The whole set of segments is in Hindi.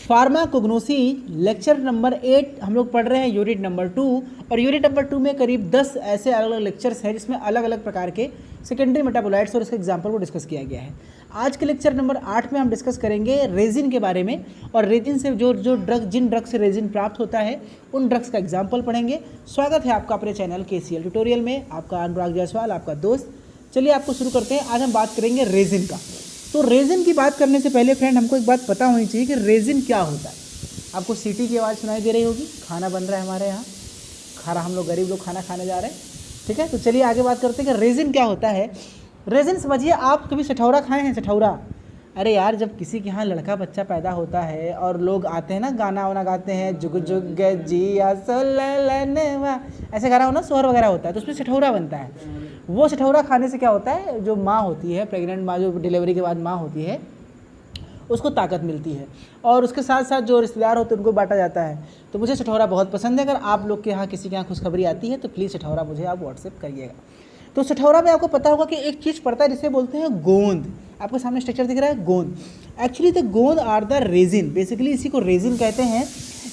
फार्माकोग्नोसी लेक्चर नंबर 8 हम लोग पढ़ रहे हैं, यूनिट नंबर 2। और यूनिट नंबर 2 में करीब 10 ऐसे अलग अलग लेक्चर्स हैं जिसमें अलग अलग प्रकार के सेकेंडरी मेटाबोलाइट्स और इसके एग्जाम्पल को डिस्कस किया गया है। आज के लेक्चर नंबर 8 में हम डिस्कस करेंगे रेजिन के बारे में, और रेजिन से जो जिन ड्रग से रेजिन प्राप्त होता है उन ड्रग्स का एग्जाम्पल पढ़ेंगे। स्वागत है आपका अपने चैनल KCL ट्यूटोरियल में, आपका अनुराग जायसवाल, आपका दोस्त। चलिए आपको शुरू करते हैं। आज हम बात करेंगे रेजिन का। तो रेजिन की बात करने से पहले फ्रेंड हमको एक बात पता होनी चाहिए कि रेजिन क्या होता है। आपको सीटी की आवाज़ सुनाई दे रही होगी, खाना बन रहा है हमारे यहाँ, हम लोग गरीब लोग खाना खाने जा रहे हैं। ठीक है, तो चलिए आगे बात करते हैं कि रेजिन क्या होता है। रेजिन समझिए, आप कभी सठौरा खाए हैं? सठौरा, अरे यार जब किसी के यहाँ लड़का बच्चा पैदा होता है और लोग आते हैं ना, गाना वाना गाते हैं, जुग जुग जिया सोलनवा, ऐसे गाना हो ना, सोहर वगैरह होता है, तो उसमें सठौरा बनता है। वो सठौरा खाने से क्या होता है, जो माँ होती है, प्रेग्नेंट माँ, जो डिलीवरी के बाद माँ होती है, उसको ताकत मिलती है, और उसके साथ साथ जो रिश्तेदार होते हैं उनको बांटा जाता है। तो मुझे सठौरा बहुत पसंद है। अगर आप लोग के यहाँ किसी के यहाँ खुशखबरी आती है तो प्लीज़ सठौरा मुझे आप व्हाट्सएप करिएगा। तो सठौरा में आपको पता होगा कि एक चीज़ पड़ता है जिसे बोलते हैं गोंद। आपके सामने स्ट्रक्चर दिख रहा है, गोंद। एक्चुअली द गोंद आर द रेजिन, बेसिकली इसी को रेजिन कहते हैं।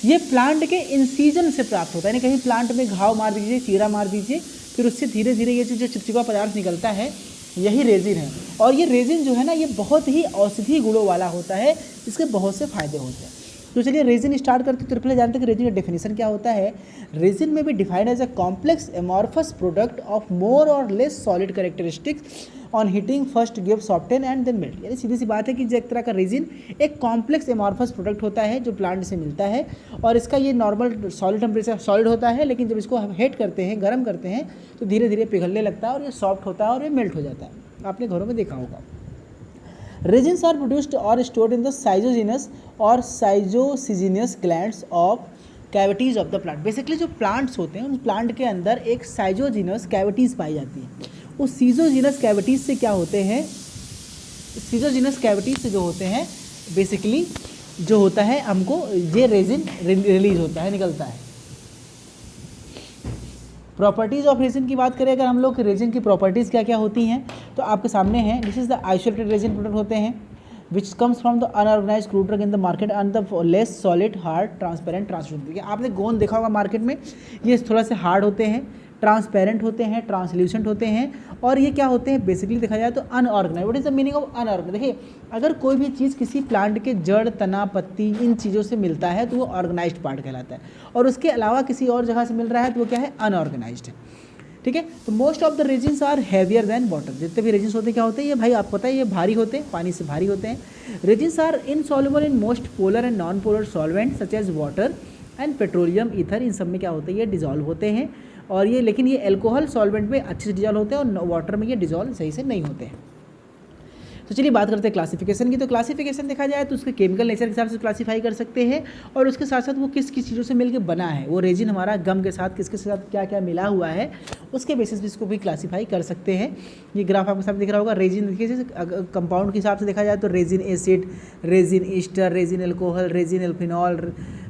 ये प्लांट के इंसीजन से प्राप्त होता है, यानी कहीं प्लांट में घाव मार दीजिए, चीरा मार दीजिए, फिर उससे धीरे धीरे ये जो चिपचिपा पदार्थ निकलता है, यही रेजिन है। और ये रेजिन जो है ना, ये बहुत ही औषधि गुणों वाला होता है, इसके बहुत से फायदे होते हैं। तो चलिए रेजिन स्टार्ट करते हैं। तो पहले जानते हैं कि रेजिन का डेफिनेशन क्या होता है। रेजिन में भी defined as a complex amorphous product of more or less solid characteristics on heating first give soften and then melt. यानी सीधी सी बात है कि एक तरह का रेजिन एक कॉम्प्लेक्स एमॉर्फस प्रोडक्ट होता है जो प्लांट से मिलता है, और इसका ये नॉर्मल सॉलिड टेम्परेचर सॉलिड होता है, लेकिन जब इसको हम हीट करते हैं, गर्म करते हैं, तो धीरे धीरे पिघलने लगता है और ये सॉफ्ट होता है और ये मेल्ट हो जाता है। आपने घरों में देखा होगा। Resins are produced or stored in the cytogenous or cytogenous glands of cavities of the plant। Basically जो प्लांट्स होते हैं उन प्लांट के अंदर एक साइजोजिनस कैविटीज़ पाई जाती हैं। उस सीजोजिनस कैविटीज़ से क्या होते हैं, सीजोजिनस कैविटीज़ से जो होते हैं बेसिकली जो होता है हमको ये रेजिन रिलीज होता है, निकलता है। प्रॉपर्टीज़ ऑफ रेजिन की बात करें अगर हम लोग, रेजिन की प्रॉपर्टीज़ क्या क्या होती हैं, तो आपके सामने हैं। This is the isolated resin product होते हैं which comes from the unorganised crude drug in the market and the less solid hard transparent translucent. आपने गोंद देखा होगा मार्केट में, ये थोड़ा से हार्ड होते हैं, ट्रांसपेरेंट होते हैं, ट्रांसल्यूसेंट होते हैं, और ये क्या होते हैं बेसिकली देखा जाए तो unorganise. What is the meaning of unorganise? देखिए, अगर कोई भी चीज़ किसी प्लांट के जड़, तना, पत्ती, इन चीज़ों से मिलता है तो वो ऑर्गेनाइज्ड पार्ट कहलाता है, और उसके अलावा किसी और जगह से मिल रहा है तो वो क्या है, अनऑर्गेनाइज्ड है। ठीक है, तो most of the resins are heavier than water. जितने भी रेजिन्स होते हैं क्या होते हैं, ये भाई आपको पता है ये भारी होते हैं, पानी से भारी होते हैं। Resins are insoluble in most polar and non polar solvent such as water and petroleum, ether, इन सब में क्या होते हैं, ये डिजॉल्व होते हैं। और ये, लेकिन ये एल्कोहल सॉल्वेंट में अच्छे से डिजॉल्व होते हैं और वाटर में ये डिजॉल्व सही से नहीं होते हैं। तो चलिए बात करते हैं क्लासिफिकेशन की। तो क्लासिफिकेशन देखा जाए तो उसके केमिकल नेचर के हिसाब से क्लासीफाई कर सकते हैं, और उसके साथ साथ वो किस किस चीज़ों से मिलकर बना है, वो रेजिन हमारा गम के साथ किसके साथ क्या क्या मिला हुआ है, उसके बेसिस पे इसको भी क्लासीफाई कर सकते हैं। ये ग्राफ आपके सामने दिख रहा होगा। रेजिन देखिए, कंपाउंड के हिसाब से देखा जाए तो resin acid, resin ester, resin alcohol, resin alphenol,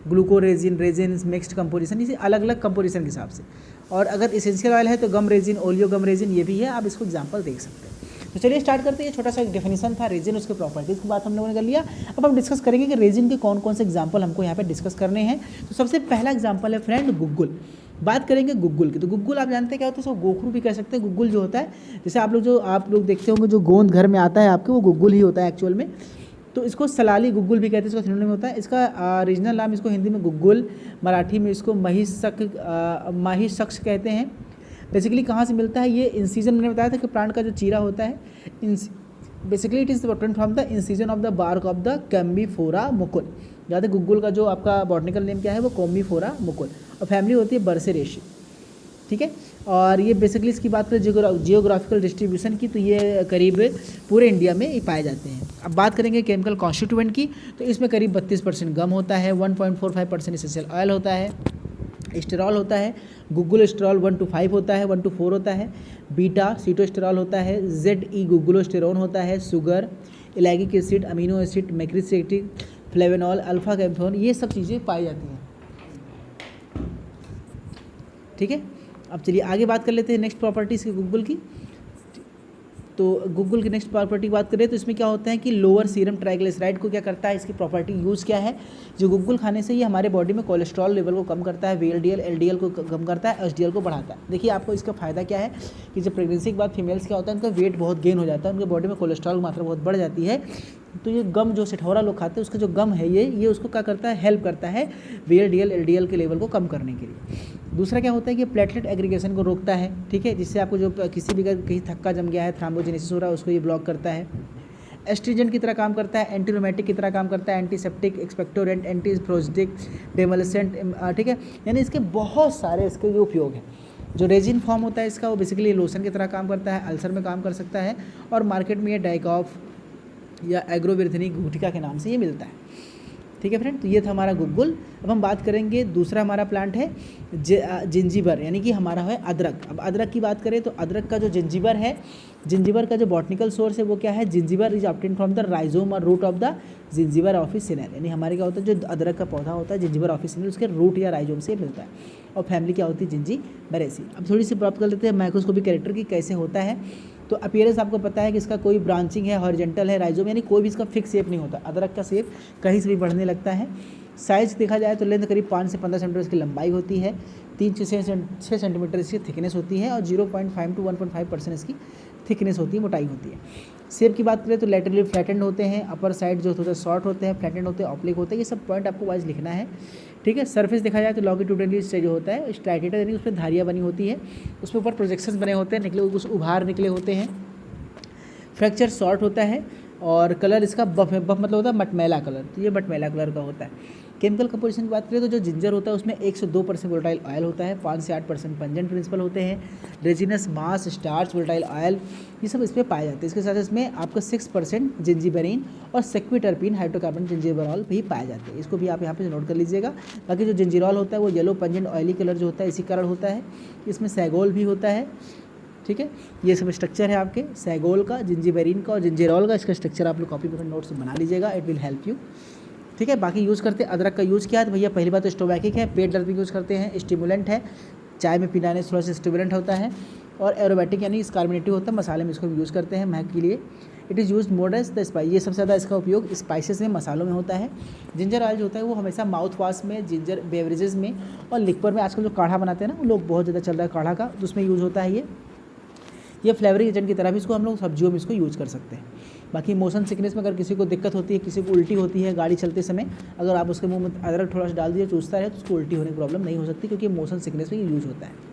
glucoresin, resin mixed composition, इसे अलग अलग कंपोजिशन के हिसाब से। और अगर इसेंशियल ऑयल है तो गम रेजिन, ओलियो गम रेजिन, ये भी है, आप इसको एग्जाम्पल देख सकते हैं। तो चलिए स्टार्ट करते हैं। छोटा सा एक डेफिनेशन था रेजिन, उसके प्रॉपर्टीज़ की बात हम लोगों ने कर लिया। अब हम डिस्कस करेंगे कि रेजिन के कौन कौन से एग्जाम्पल हमको यहाँ पे डिस्कस करने हैं। तो सबसे पहला एग्जाम्पल है फ्रेंड गुग्गुल। बात करेंगे गुग्गुल की। तो गुग्गुल आप जानते हैं क्या होता है, इसको गोखरू भी कह सकते हैं। गुग्गुल जो होता है, जैसे आप लोग देखते होंगे जो गोंद घर में आता है आपके, वो गुग्गुल ही होता है एक्चुअल में। तो इसको सलाली गुग्गुल भी कहते हैं, इसका सिनोनिम होता है। इसका रीजनल नाम इसको हिंदी में गुग्गुल, मराठी में इसको महिषक्ष कहते हैं। बेसिकली कहाँ से मिलता है, ये इंसीजन, मैंने बताया था कि प्लांट का जो चीरा होता है, basically it is protect from the incision of the bark of the Commiphora mukul. याद है गुग्गुल का जो आपका बॉटनिकल नेम क्या है, वो कॉम्बीफोरा मुकुल, और फैमिली होती है बर्सेरेशी। ठीक है, और ये बेसिकली इसकी बात करें जियोग्राफिकल डिस्ट्रीब्यूशन की, तो ये करीब पूरे इंडिया में ये पाए जाते हैं। अब बात करेंगे केमिकल कॉन्स्टिट्यूएंट की, तो इसमें करीब 32% गम होता है, 1.45% एसेंशियल ऑयल होता है, स्टेरॉल होता है, गुग्गुल स्टेरॉल 1 to 5 होता है, 1 to 4 होता है, बीटा सीटोस्टेरॉल होता है, ZE गुग्गुलोस्टेरोन होता है, sugar, ellagic acid, amino acid, macrocyclic, flavanol, alpha camphene, ये सब चीज़ें पाई जाती हैं। ठीक है, अब चलिए आगे बात कर लेते हैं नेक्स्ट प्रॉपर्टीज़ की गुग्गुल की। तो गूगल की नेक्स्ट प्रॉपर्टी की बात करें तो इसमें क्या होता है कि लोअर सीरम ट्राइग्लिसराइड को क्या करता है, इसकी प्रॉपर्टी यूज़ क्या है, जो गूगल खाने से ये हमारे बॉडी में कोलेस्ट्रॉल लेवल को कम करता है, VLDL LDL को कम करता है, HDL को बढ़ाता है। देखिए आपको इसका फ़ायदा क्या है कि जब प्रेगनेंसी के बाद फीमेल्स क्या होता है, उनका वेट बहुत गेन हो जाता है, उनके बॉडी में कोलेस्ट्रॉल की मात्रा बहुत बढ़ जाती है, तो ये गम जो सिठौरा लोग खाते हैं उसका जो गम है ये उसको क्या करता है, हेल्प करता है VLDL LDL के लेवल को कम करने के लिए। दूसरा क्या होता है कि प्लेटलेट एग्रीगेशन को रोकता है, ठीक है, जिससे आपको जो किसी भी कहीं थक्का जम गया है, थ्रोम्बोजेनेसिस हो रहा है, उसको ये ब्लॉक करता है। एस्ट्रीजेंट की तरह काम करता है, एंटी रोमेटिक की तरह काम करता है, एंटीसेप्टिक, एक्सपेक्टोरेंट, एंटी फ्रोजिटिक, डेमोलिसेंट, ठीक है, यानी इसके बहुत सारे इसके जो उपयोग हैं। जो रेजिन फॉर्म होता है इसका वो बेसिकली लोशन की तरह काम करता है, अल्सर में काम कर सकता है, और मार्केट में ये डाइकॉफ या एग्रोविरथनी गुटिका के नाम से ये मिलता है। ठीक है फ्रेंड, तो ये था हमारा गुग्गुल। अब हम बात करेंगे दूसरा हमारा प्लांट है जिंजीबर, यानी कि हमारा है अदरक। अब अदरक की बात करें तो अदरक का जो जिंजीबर है, जिंजीबर का जो बॉटनिकल सोर्स है वो क्या है, Zingiber is obtain from the rhizome और रूट ऑफ द जिंजीबर ऑफिसिनेल, यानी हमारे क्या होता है जो अदरक का पौधा होता है जिंजीबर ऑफिसिनेल, उसके रूट या राइजोम से मिलता है, और फैमिली क्या होती है जिंजीबरेसी। अब थोड़ी सी प्राप्त कर लेते हैं माइक्रोस्कोपिक कैरेक्टर की कैसे होता है। तो अपीयरेंस आपको पता है कि इसका कोई ब्रांचिंग है, हॉरिजेंटल है, राइजोम, यानी कोई भी इसका फिक्स शेप नहीं होता। अदरक का शेप कहीं से भी बढ़ने लगता है। साइज़ देखा जाए तो लेंथ करीब 5 से 15 सेंटीमीटर इसकी लंबाई होती है, 3 से 6 सेंटीमीटर इसकी थिकनेस होती है, और 0.5 to 1.5% इसकी थिकनेस होती है, मोटाई होती है। शेप की बात करें तो लैटरली फ्लैटेंड होते हैं, अपर साइड जो होता है शॉर्ट होते हैं, फ्लैटेंड होते हैं, ऑब्लिक होते हैं, ये सब पॉइंट आपको वाइज लिखना है। ठीक है, सरफेस देखा जाए तो लॉन्गिट्यूडनली से जो होता है स्ट्राइटेटर, यानी उसमें धारियाँ बनी होती है, उसमें ऊपर प्रोजेक्शंस बने होते हैं, निकले कुछ उभार निकले होते हैं। फ्रैक्चर शॉर्ट होता है, और कलर इसका बफ मतलब होता है मटमैला कलर, तो ये मटमैला कलर का होता है। केमिकल कंपोजिशन की बात करें तो जो जिंजर होता है उसमें 1 से 2% वोलेटाइल ऑयल होता है, 5 से 8% पंजेंट प्रिंसिपल होते हैं, रेजिनस, मास, स्टार्च, वोलेटाइल ऑयल, ये सब इसमें पाए जाते हैं। इसके साथ इसमें आपका 6% जिंजीबेरिन और सेक्विटरपिन हाइड्रोकार्बन जिंजीबरॉल भी पाए जाते हैं, इसको भी आप यहाँ पे नोट कर लीजिएगा। बाकी जो जिंजीरॉल होता है वो येलो पंजेंट ऑयली कलर जो होता है इसी कारण होता है। इसमें सैगोल भी होता है, ठीक है, ये सब स्ट्रक्चर है आपके सैगोल का, जिंजीबेरिन का और जिंजीरॉल का। इसका स्ट्रक्चर आप लोग कॉपी पर नोट्स बना लीजिएगा, इट विल हेल्प यू। ठीक है, बाकी यूज़ करते हैं अदरक का यूज़ किया है तो भैया पहली बात तो स्टोमैकिक है, पेट दर्द में यूज़ करते हैं, स्टिमुलेंट है, चाय में पिलाने से थोड़ा सा स्टिमुलेंट होता है, और एरोमेटिक यानी कार्बोनेटिव होता है, मसाले में इसको यूज़ करते हैं महक के लिए। It is use more as the spice, ये सबसे ज़्यादा इसका उपयोग स्पाइसेस में, मसालों में होता है। जिंजर ऑयल जो होता है वो हमेशा माउथ वॉश में, जिंजर बेवरेजेस में और लिक्वर में, आजकल जो काढ़ा बनाते हैं ना वो लोग बहुत ज़्यादा चल रहा है काढ़ा का, तो उसमें यूज़ होता है ये फ्लेवरिंग एजेंट की तरह भी इसको हम लोग सब्जियों में इसको यूज़ कर सकते हैं। बाकी मोशन सिकनेस में अगर किसी को दिक्कत होती है, किसी को उल्टी होती है गाड़ी चलते समय, अगर आप उसके मुंह में अदरक थोड़ा सा डाल दिए चूसता है तो उसको उल्टी होने की प्रॉब्लम नहीं हो सकती, क्योंकि मोशन सिकनेस में ये यूज़ होता है।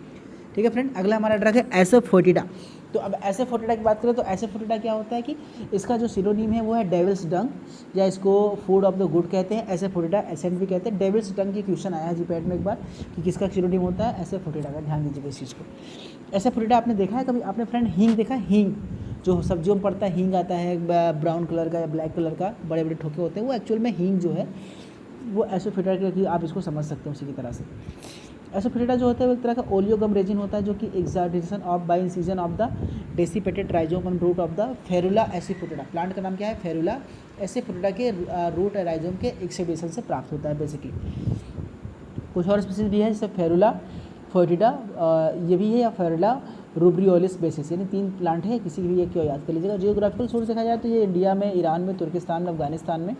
ठीक है फ्रेंड, अगला हमारा ड्रग है एसोफोटिडा। तो अब एसोफोटिडा की बात करें तो एसोफोटिडा क्या होता है कि इसका जो सिनोनिम है वो है डेविल्स डंग, या इसको फूड ऑफ द गुड कहते हैं, एसोफोटिडा एसेंट भी कहते हैं। डेविल्स डंग की क्वेश्चन आया है जीपैट में एक बार कि किसका सिनोनिम होता है, एसोफोटिडा का, ध्यान दीजिएगा इस चीज़ को। एसोफोटिडा आपने देखा है कभी, आपने फ्रेंड हींग देखा है, हींग जो सब्जियों में पड़ता है, हींग आता है ब्राउन कलर का या ब्लैक कलर का, बड़े बड़े ठोके होते हैं, वो एक्चुअल में हींग जो है वो एसोफोटिडा की आप इसको समझ सकते हो उसी की तरह से। एसोफोटिडा जो होता है वो एक तरह का ओलियोगम रेजिन होता है, जो कि excitation of by incision of the desiccated rhizome and root of the Ferula asafoetida. Plant का नाम क्या है, फेरुला एसिफोटिडा के रूट राइजोम के एक्सीडेशन से प्राप्त होता है बेसिकली। कुछ और स्पीसीज भी है जैसे फेरुला फोर्टिडा ये भी है, या फेरुला रूब्रियोलिस बेसिस, यानी 3 प्लांट है, किसी भी एक को याद कर लीजिएगा। जियोग्राफिकल सोर्स देखा जाए तो ये इंडिया में, ईरान में, तुर्किस्तान में, अफगानिस्तान में,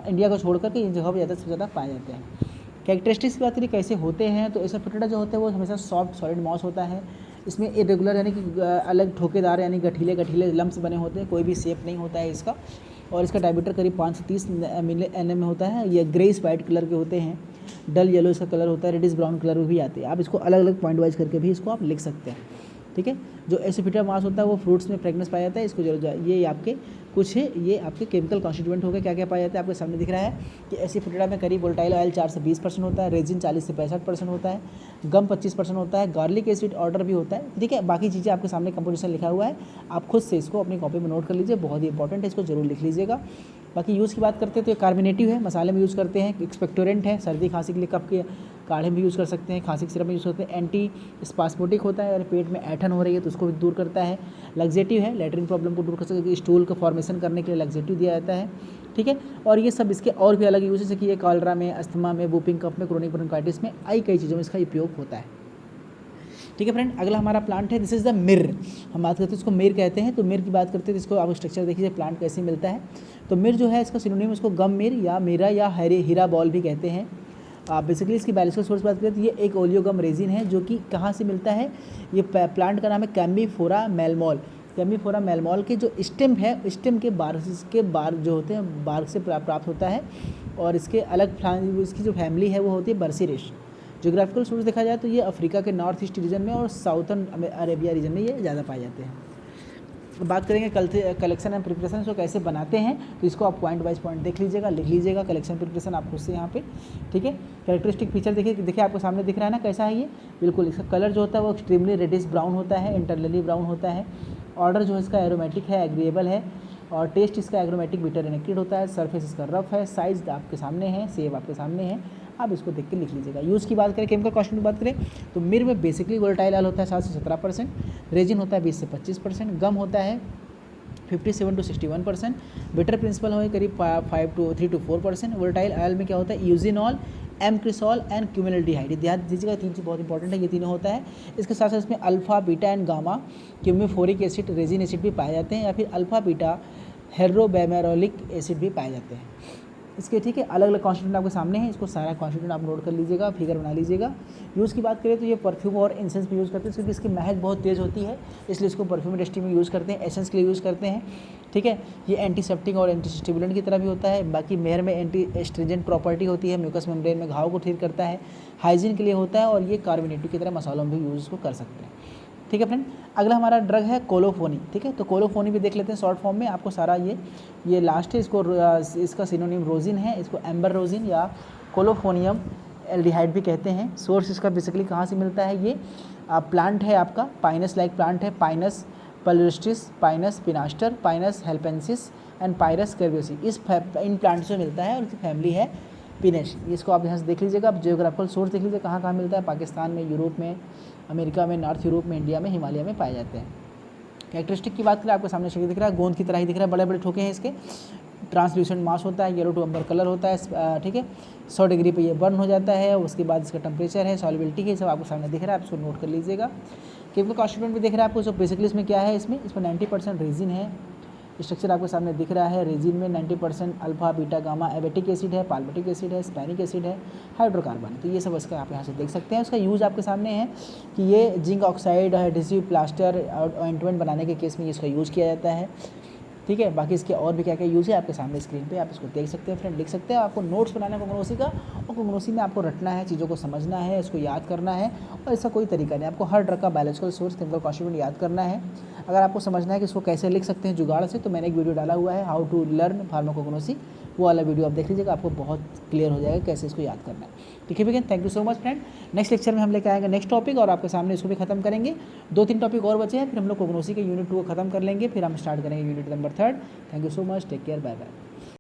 इंडिया को छोड़कर के इन जगहों पर ज़्यादा से ज़्यादा पाए जाते हैं। कैरेक्टरिस्टिक्स की बात करें कैसे होते हैं, तो एसोफोटिडा जो होता है वो हमेशा सॉफ्ट सॉलिड मॉस होता है, इसमें इरेगुलर यानी कि अलग ठोकेदार यानी गठीले लम्स बने होते हैं, कोई भी शेप नहीं होता है इसका, और इसका डायमीटर करीब 5 से 30 mm में होता है। ये ग्रेस वाइट कलर के होते हैं, डल येलो इसका कलर होता है, रेडिश ब्राउन कलर भी आते हैं। आप इसको अलग अलग पॉइंट वाइज करके भी इसको आप लिख सकते हैं। ठीक है, जो एसोफोटिडा मास होता है वो फ्रूट्स में फ्रेगनेंस पाया जाता है, इसको जरूर ये आपके कुछ है, ये आपके केमिकल कॉन्स्टिट्यूएंट हो गए, क्या क्या पाया जाता है आपके सामने दिख रहा है कि एसोफोटिडा में करीब वोलेटाइल ऑयल 4 से 20% होता है, रेजिन 40 से 65% होता है, गम 25% होता है, गार्लिक एसिड ऑर्डर भी होता है। ठीक है, बाकी चीज़ें आपके सामने कंपोजिशन लिखा हुआ है, आप खुद से इसको अपनी कॉपी में नोट कर लीजिए, बहुत ही इंपॉर्टेंट है, इसको जरूर लिख लीजिएगा। बाकी यूज़ की बात करते हैं तो ये कार्बोनेटिव है, मसाले में यूज़ करते हैं, एक्सपेक्टोरेंट है, सर्दी खांसी के लिए कफ के काढ़े में यूज़ कर सकते हैं, खांसी के सिरप में यूज़ करते हैं, एंटी स्पास्मोटिक होता है, अगर पेट में ऐठन हो रही है तो उसको भी दूर करता है, लग्जेटिव है, लैट्रिन प्रॉब्लम को दूर कर सकते हैं, स्टूल का फॉर्मेशन करने के लिए लग्जेटिव दिया जाता है। ठीक है, और ये सब इसके और भी अलग यूज है कि ये कॉलरा में, अस्थमा में, वूपिंग कफ में, क्रोनिक ब्रोंकाइटिस में, कई चीज़ों में इसका उपयोग होता है। ठीक है फ्रेंड। अगला हमारा प्लांट है, दिस इज़ द मिर। हम बात करते हैं इसको मिर कहते हैं। तो मिर की बात करते हैं तो इसको आप स्ट्रक्चर देखिए प्लांट कैसे मिलता है। तो मिर जो है इसका सिनोनिम इसको गम मिर या मीरा या हीरा बॉल भी कहते हैं। बेसिकली इसकी बायोलॉजिकल सोर्स बात करें तो ये एक ओलियोगम रेजिन है जो कि कहाँ से मिलता है, ये प्लांट का नाम है कैम्बीफोरा मेलमॉल। कैम्बीफोरा मेलमॉल के जो स्टेम है, स्टेम के बार जो होते हैं बार्क से प्राप्त होता है। और इसके अलग इसकी जो फैमिली है वो होती है बर्सिरिस। जोग्राफिकल सोर्स देखा जाए तो ये अफ्रीका के नॉर्थ ईस्ट रीजन में और साउथर्न अरेबिया रीजन में ये ज़्यादा पाए जाते हैं। बात करेंगे कलेक्शन एंड प्रिपरेशन को कैसे बनाते हैं, तो इसको आप पॉइंट वाइज पॉइंट देख लीजिएगा, लिख लीजिएगा। कलेक्शन प्रिपरेशन आप खुद से यहाँ पे, ठीक है। कैरेक्टरिस्टिक फीचर देखिए आपको सामने दिख रहा है ना कैसा है ये, बिल्कुल इसका कलर जो होता है वो एक्सट्रीमली रेडिश ब्राउन होता है, इंटरनली ब्राउन होता है। ऑर्डर जो है इसका एरोमेटिक है, एग्रीएबल है। और टेस्ट इसका एग्रोमेटिक बिटर एंड एक्टिड होता है। सरफेस इसका रफ है। साइज आपके सामने है, सेब आपके सामने है, आप इसको देख के लिख लीजिएगा। यूज़ की बात करें, केमिकल कॉस्टिंग की बात करें तो मिर में बेसिकली वोलेटाइल ऑयल होता है 7 से 17%, रेजिन होता है 20 से 25%, गम होता है 57 to 61%, बिटर प्रिंसिपल हो करीब 3 to 4%। वोलेटाइल ऑयल में क्या होता है, यूजिनॉल, एमक्रिसॉल एंड क्यूमिनल्डिहाइड। ध्यान दीजिएगा, तीन चीज़ बहुत इंपॉर्टेंट है, ये तीनों होता है। इसके साथ साथ इसमें alpha beta and gamma commiphoric acid, resin acid भी पाए जाते हैं, या फिर अल्फा बीटा हेरोबेमेरोलिक एसिड भी पाए जाते हैं इसके, ठीक है। अलग अलग कॉन्स्टिट्यूंट आपके सामने हैं, इसको सारा कॉन्स्टिट्यूंट आप नोट कर लीजिएगा, फिगर बना लीजिएगा। यूज़ की बात करें तो ये परफ्यूम और इंसेंस में यूज़ करते हैं, क्योंकि इसकी महक बहुत तेज़ होती है, इसलिए इसको परफ्यूम इंडस्ट्री में यूज़ करते हैं, एसेंस के लिए यूज़ करते हैं, ठीक है। ये एंटीसेप्टिक और एंटीस्टिमुलेंट की तरह भी होता है। बाकी मेहर में एंटी एस्ट्रिजेंट प्रॉपर्टी होती है, म्यूकस मेम्ब्रेन में घाव को ठीक करता है, हाइजीन के लिए होता है, और ये कार्बोनेटिव की तरह मसालों में भी यूज़ को कर सकते हैं, ठीक है फ्रेंड। अगला हमारा ड्रग है कोलोफोनी, ठीक है। तो कोलोफोनी भी देख लेते हैं शॉर्ट फॉर्म में, आपको सारा ये लास्ट है, इसका सिनोनिम रोजिन है, इसको एम्बर रोजिन या कोलोफोनियम एल्डिहाइड भी कहते हैं। सोर्स इसका बेसिकली कहाँ से मिलता है, ये प्लांट है आपका पाइनस लाइक प्लांट है, Pinus palustris, Pinus pinaster, Pinus halepensis and Pyrus कर्वेसी, इन प्लांट से मिलता है और इसकी फैमिली है पिनेश। इसको आप यहाँ से देख लीजिएगा। आप जियोग्राफिकल सोर्स देख लीजिए कहाँ कहाँ मिलता है, पाकिस्तान में, यूरोप में, अमेरिका में, नॉर्थ यूरोप में, इंडिया में, हिमालय में पाए जाते हैं। कैरेक्टरिस्टिक की बात करें, आपको सामने शरीर दिख रहा है, गोंद की तरह ही दिख रहा है, बड़े बड़े ठोके हैं इसके। ट्रांसल्यूसेंट मास होता है, येलो टू अम्बर कलर होता है, ठीक है। 100 डिग्री पे ये बर्न हो जाता है। उसके बाद इसका टेम्परेचर है, सॉल्युबिलिटी है, सब आपको सामने दिख रहा है, आप इसको नोट कर लीजिएगा। केमिकल कॉन्स्टिट्यूएंट भी दिख रहा है आपको, जो बेसिकली इसमें क्या है, इसमें 90% रेजिन है। स्ट्रक्चर आपके सामने दिख रहा है, रेजिन में 90% अल्फा बीटा गामा एबेटिक एसिड है, पाल्मेटिक एसिड है, स्पैनिक एसिड है, हाइड्रोकार्बन। तो ये सब इसका आप यहाँ से देख सकते हैं। उसका यूज़ आपके सामने है कि ये जिंक ऑक्साइड, एडहेसिव प्लास्टर और ऑइंटमेंट बनाने के केस में इसका यूज़ किया जाता है, ठीक है। बाकी इसके और भी क्या क्या यूज़ है आपके सामने स्क्रीन पे आप इसको देख सकते हैं फ्रेंड, लिख सकते हैं। आपको नोट्स बनाना है कोग्नोसी का, और कोग्नोसी में आपको रटना है, चीज़ों को समझना है, इसको याद करना है, और इसका कोई तरीका नहीं, आपको हर ड्रग का बायोलॉजिकल सोर्स केमिकल कॉन्स्टिट्यूएंट याद करना है। अगर आपको समझना है कि इसको कैसे लिख सकते हैं जुगाड़ से, तो मैंने एक वीडियो डाला हुआ है, हाउ टू लर्न फार्माकोग्नोसी, वो वाला वीडियो आप देख लीजिएगा, आपको बहुत क्लियर हो जाएगा कैसे इसको याद करना है, ठीक है भैया। Thank you so much friend. Next lecture में हम लेकर आएंगे नेक्स्ट टॉपिक, और आपके सामने इसको भी खत्म करेंगे। 2-3 टॉपिक और बचे हैं, फिर हम लोग कोग्नोसी के यूनिट 2 को खत्म कर लेंगे, फिर हम स्टार्ट करेंगे unit number 3। Thank you so much, take care, bye bye.